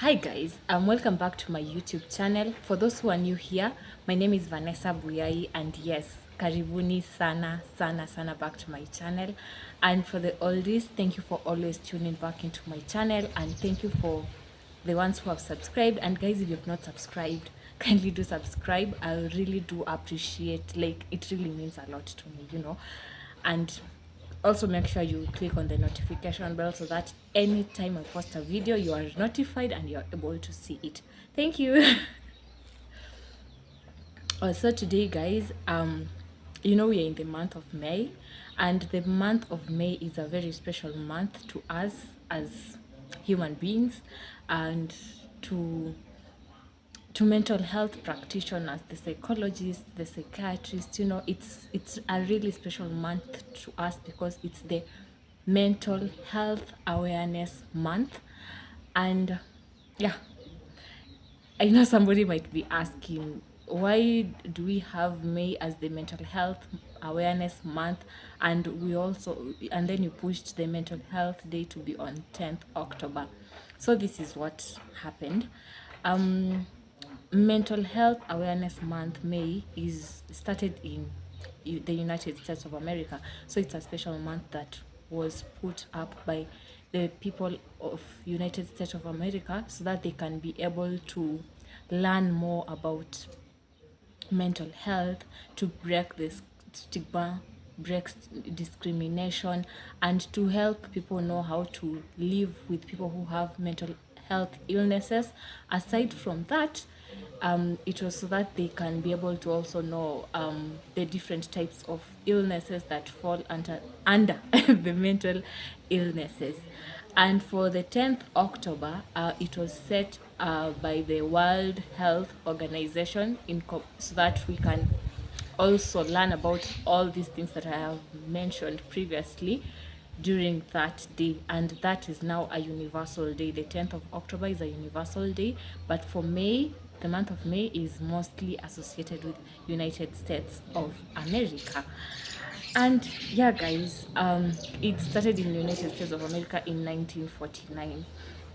Hi guys, welcome back to my YouTube channel. For those who are new here, my name is Vanessa Buyai, and yes, karibuni sana back to my channel. And for the oldies, thank you for always tuning back into my channel, and thank you for the ones who have subscribed. And guys, if you've not subscribed, kindly do subscribe. I really do appreciate, like, it really means a lot to me. And also make sure you click on the notification bell so that anytime I post a video, you are notified and you're able to see it. Thank you. Also today, guys, we are in the month of May, and the month of May is a very special month to us as human beings, and to mental health practitioners, the psychologists, the psychiatrists. It's a really special month to us because it's the mental health awareness month. And yeah, I know somebody might be asking, why do we have May as the mental health awareness month, and then you pushed the mental health day to be on 10th October. So this is what happened. Mental Health Awareness Month, May, is started in the United States of America. So it's a special month that was put up by the people of United States of America so that they can be able to learn more about mental health, to break this stigma, break discrimination, and to help people know how to live with people who have mental health illnesses. Aside from that, it was so that they can be able to also know the different types of illnesses that fall under the mental illnesses. And for the 10th October, it was set by the World Health Organization so that we can also learn about all these things that I have mentioned previously during that day. And that is now a universal day. The 10th of October is a universal day, but for May, the month of May is mostly associated with United States of America. And yeah, guys, it started in the United States of America in 1949.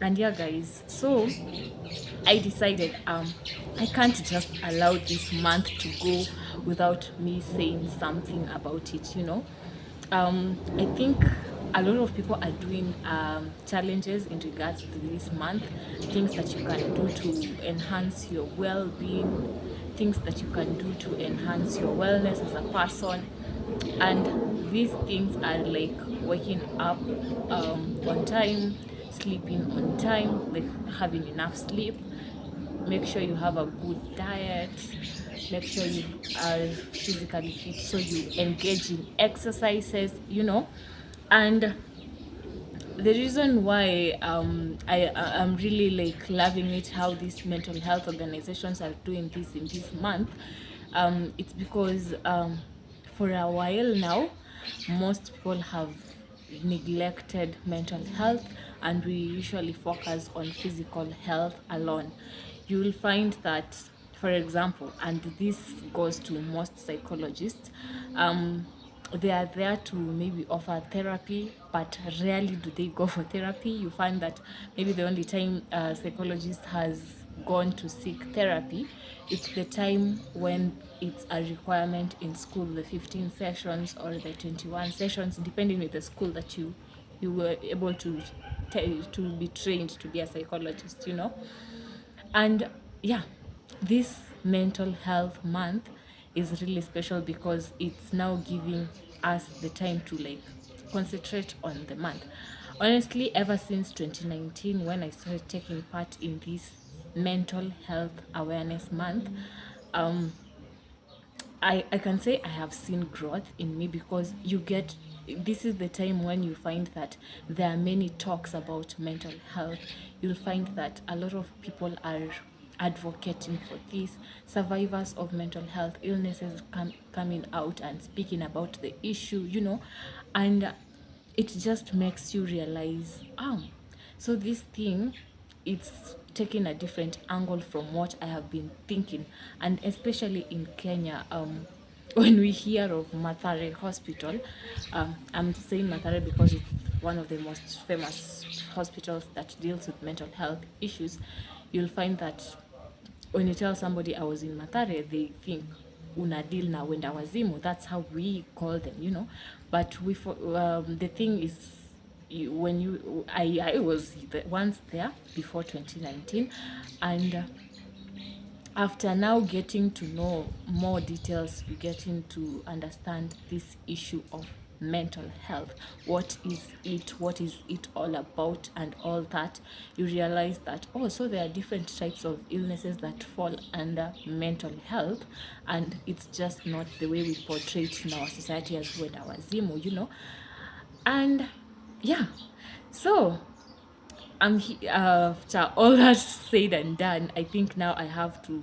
And yeah, guys, so I decided I can't just allow this month to go without me saying something about it. I think a lot of people are doing challenges in regards to this month, things that you can do to enhance your well-being, things that you can do to enhance your wellness as a person. And these things are like waking up on time, sleeping on time, like having enough sleep, make sure you have a good diet, make sure you are physically fit, so you engage in exercises. And the reason why I'm really like loving it, how these mental health organizations are doing this in this month, it's because for a while now, most people have neglected mental health, and we usually focus on physical health alone. You will find that, for example, and this goes to most psychologists, they are there to maybe offer therapy, but rarely do they go for therapy. You find that maybe the only time a psychologist has gone to seek therapy, it's the time when it's a requirement in school, the 15 sessions or the 21 sessions, depending with the school that you were able to be trained to be a psychologist. And yeah, this mental health month is really special because it's now giving us the time to like concentrate on the month. Honestly, ever since 2019, when I started taking part in this mental health awareness month, I can say I have seen growth in me, because this is the time when you find that there are many talks about mental health. You'll find that a lot of people are advocating for this, survivors of mental health illnesses coming out and speaking about the issue. And it just makes you realize, so this thing, it's taking a different angle from what I have been thinking. And especially in Kenya, when we hear of Mathare Hospital, I'm saying Mathare because it's one of the most famous hospitals that deals with mental health issues. You'll find that when you tell somebody I was in Mathare, they think una deal na wenda wazimu. That's how we call them, you know. But the thing is, I was once there before 2019, and after now getting to know more details, you getting to understand this issue of mental health. What is it? What is it all about? And all that, you realize that, oh, so there are different types of illnesses that fall under mental health, and it's just not the way we portray it in our society as when our zimu, you know. And yeah, so after all that said and done, I think now I have to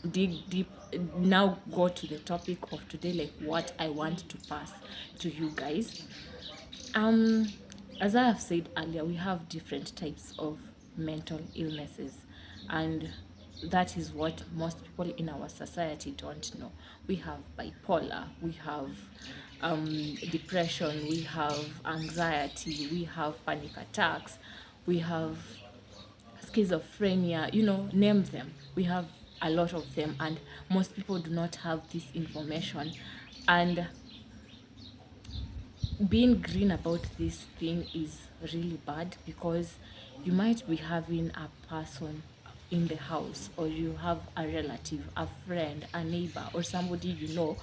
dig deep, now go to the topic of today, like what I want to pass to you guys. um as I have said earlier, we have different types of mental illnesses, and that is what most people in our society don't know. We have bipolar, we have depression, we have anxiety, we have panic attacks, we have schizophrenia, you know, name them. We have a lot of them, and most people do not have this information. And being green about this thing is really bad, because you might be having a person in the house, or you have a relative, a friend, a neighbor, or somebody you know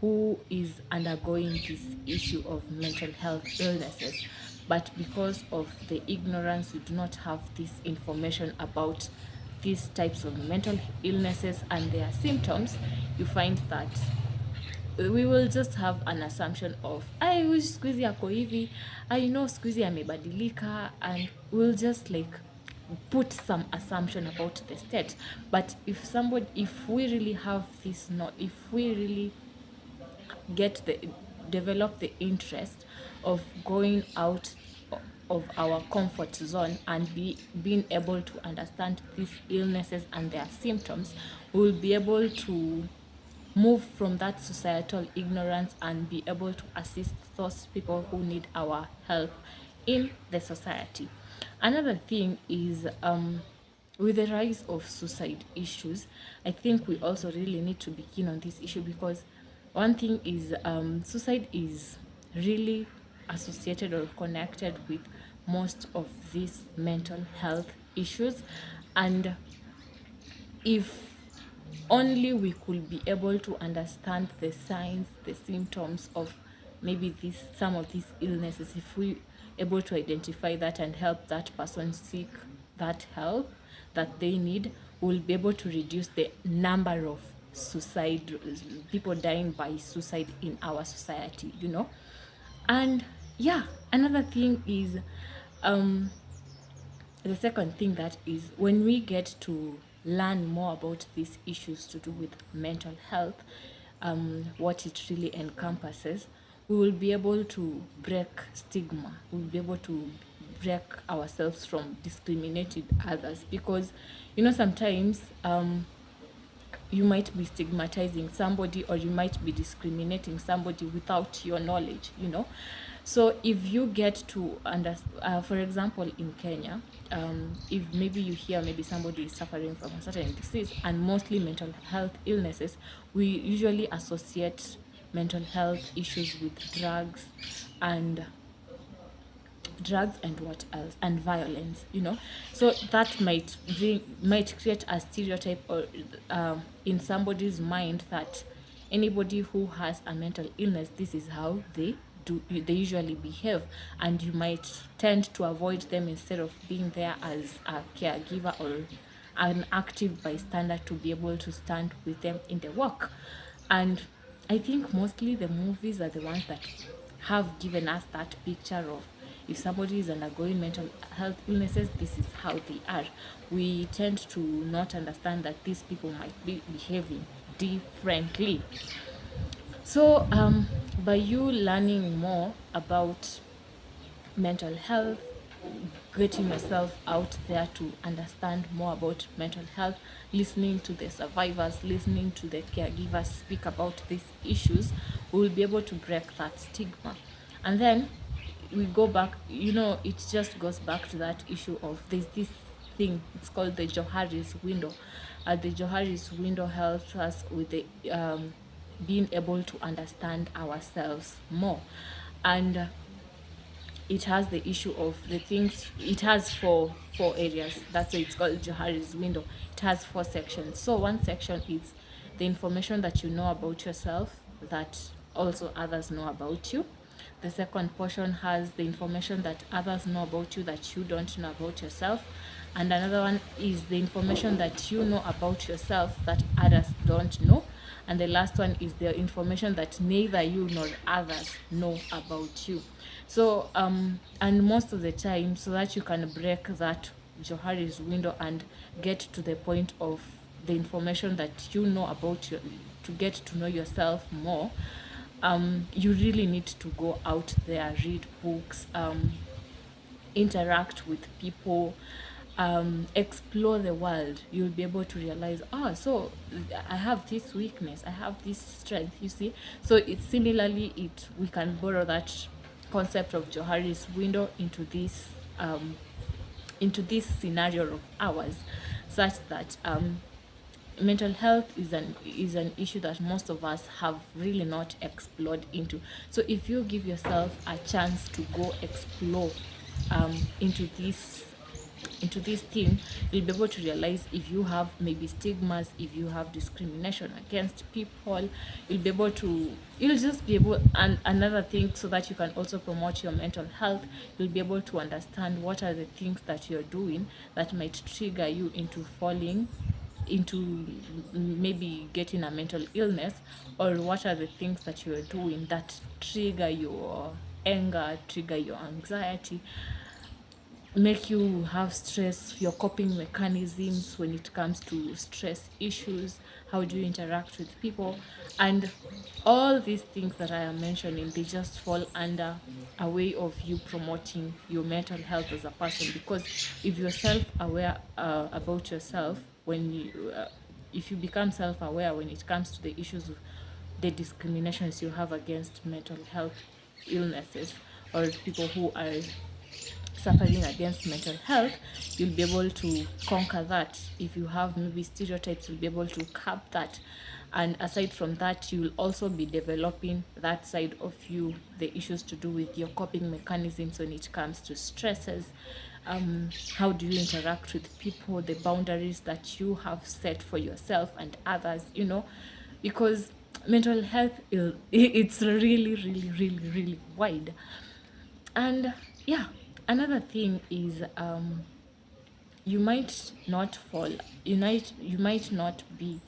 who is undergoing this issue of mental health illnesses, but because of the ignorance, you do not have this information about these types of mental illnesses and their symptoms. You find that we will just have an assumption of I wish siku hizi ako hivi, I know siku hizi amebadilika, and we'll just like put some assumption about the state. But if we really have this, not if we really develop the interest of going out of our comfort zone and being able to understand these illnesses and their symptoms, we will be able to move from that societal ignorance and be able to assist those people who need our help in the society. Another thing is, with the rise of suicide issues, I think we also really need to be keen on this issue, because one thing is, suicide is really associated or connected with most of these mental health issues. And if only we could be able to understand the signs, the symptoms of maybe some of these illnesses, if we able to identify that and help that person seek that help that they need, we'll be able to reduce the number of people dying by suicide in our society, you know. And yeah, another thing is, the second thing, that is, when we get to learn more about these issues to do with mental health, what it really encompasses, we will be able to break stigma. We'll be able to break ourselves from discriminating others, because you know, sometimes you might be stigmatizing somebody, or you might be discriminating somebody without your knowledge, you know. So if you get to understand, for example, in Kenya, if maybe you hear maybe somebody is suffering from a certain disease, and mostly mental health illnesses, we usually associate mental health issues with and what else, and violence, you know. So that might create a stereotype, or in somebody's mind, that anybody who has a mental illness, this is how they usually behave, and you might tend to avoid them instead of being there as a caregiver or an active bystander to be able to stand with them in the work. And I think mostly the movies are the ones that have given us that picture of, if somebody is undergoing mental health illnesses, this is how they are. We tend to not understand that these people might be behaving differently. So by you learning more about mental health, getting yourself out there to understand more about mental health, listening to the survivors, listening to the caregivers speak about these issues, we will be able to break that stigma. And then we go back, it just goes back to that issue of there's this thing, it's called the Johari's window. The Johari's window helps us with the being able to understand ourselves more. And it has the issue of the things. It has four areas. That's why it's called Johari's window. It has 4 sections. So one section is the information that you know about yourself that also others know about you. The second portion has the information that others know about you that you don't know about yourself. And another one is the information that you know about yourself that others don't know. And the last one is the information that neither you nor others know about you. So and most of the time, so that you can break that Johari's window and get to the point of the information that you know about you, to get to know yourself more, you really need to go out there, read books, interact with people, explore the world. You'll be able to realize, so I have this weakness, I have this strength, you see. So it's similarly, we can borrow that concept of Johari's window into this scenario of ours, such that mental health is an issue that most of us have really not explored into. So if you give yourself a chance to go explore into this thing, you'll be able to realize if you have maybe stigmas, if you have discrimination against people. You'll just be able, and another thing, so that you can also promote your mental health, you'll be able to understand what are the things that you're doing that might trigger you into falling into maybe getting a mental illness, or what are the things that you're doing that trigger your anger, trigger your anxiety, make you have stress, your coping mechanisms when it comes to stress issues, how do you interact with people. And all these things that I am mentioning, they just fall under a way of you promoting your mental health as a person. Because if you're self-aware about yourself, if you become self-aware when it comes to the issues of the discriminations you have against mental health illnesses, or people who are suffering against mental health, you'll be able to conquer that. If you have maybe stereotypes, you'll be able to curb that. And aside from that, you'll also be developing that side of you, the issues to do with your coping mechanisms when it comes to stresses. How do you interact with people, the boundaries that you have set for yourself and others, because mental health, it's really, really, really, really wide. And yeah, another thing is you might not fall. You might not be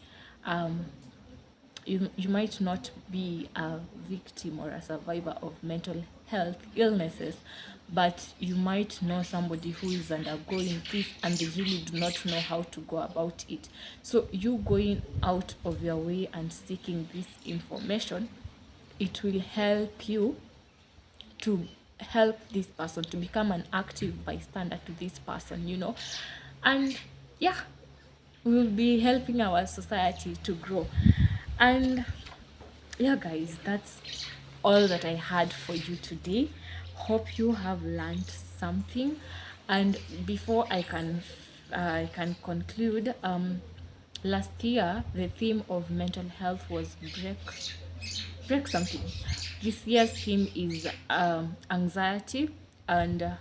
you might not be a victim or a survivor of mental health illnesses, but you might know somebody who is undergoing this and they really do not know how to go about it. So you going out of your way and seeking this information, it will help you to help this person to become an active bystander to this person, and yeah, we will be helping our society to grow. And yeah, guys, that's all that I had for you today. Hope you have learned something. And before I can conclude, last year the theme of mental health was break something. This year's theme is anxiety, and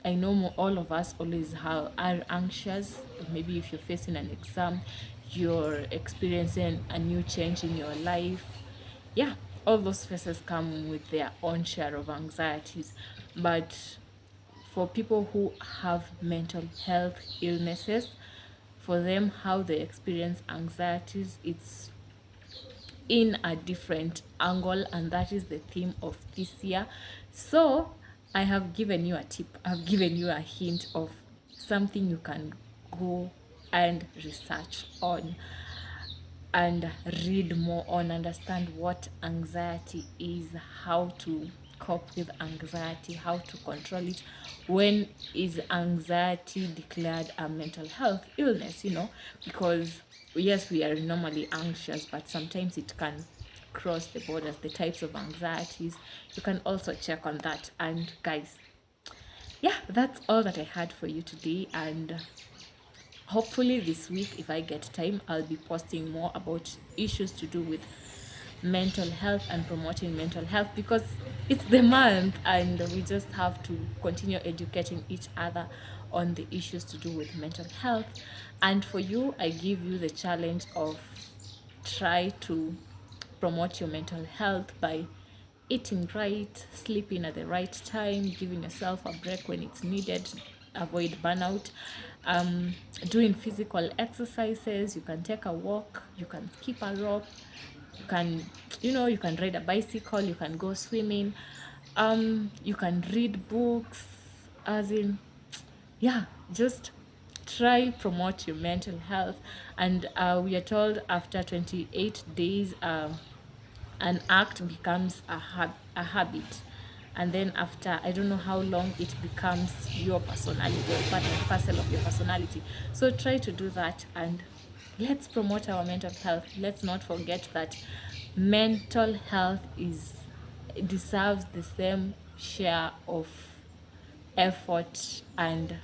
I know all of us always are anxious. Maybe if you're facing an exam, you're experiencing a new change in your life. Yeah, all those phases come with their own share of anxieties. But for people who have mental health illnesses, for them, how they experience anxieties, it's in a different angle, and that is the theme of this year. So I have given you a tip, I've given you a hint of something you can go and research on and read more on, understand what anxiety is, how to cope with anxiety, how to control it. When is anxiety declared a mental health illness, because yes, we are normally anxious, but sometimes it can cross the borders, the types of anxieties. You can also check on that. And guys, yeah, that's all that I had for you today. And hopefully this week, if I get time, I'll be posting more about issues to do with mental health and promoting mental health, because it's the month and we just have to continue educating each other on the issues to do with mental health. And for you, I give you the challenge of try to promote your mental health by eating right, sleeping at the right time, giving yourself a break when it's needed, avoid burnout, doing physical exercises. You can take a walk, you can skip a rope, you can, you can ride a bicycle, you can go swimming, you can read books, as in, yeah, just try promote your mental health. And we are told after 28 days, an act becomes a habit, and then after I don't know how long, it becomes your personality, or part and parcel of your personality. So try to do that, and let's promote our mental health. Let's not forget that mental health deserves the same share of effort and,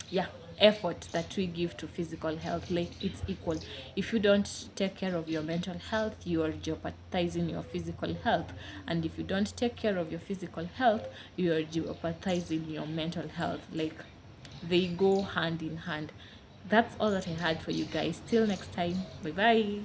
yeah, effort that we give to physical health. Like, it's equal. If you don't take care of your mental health, you are jeopardizing your physical health, and if you don't take care of your physical health, you are jeopardizing your mental health. Like, they go hand in hand. That's all that I had for you guys. Till next time, bye bye.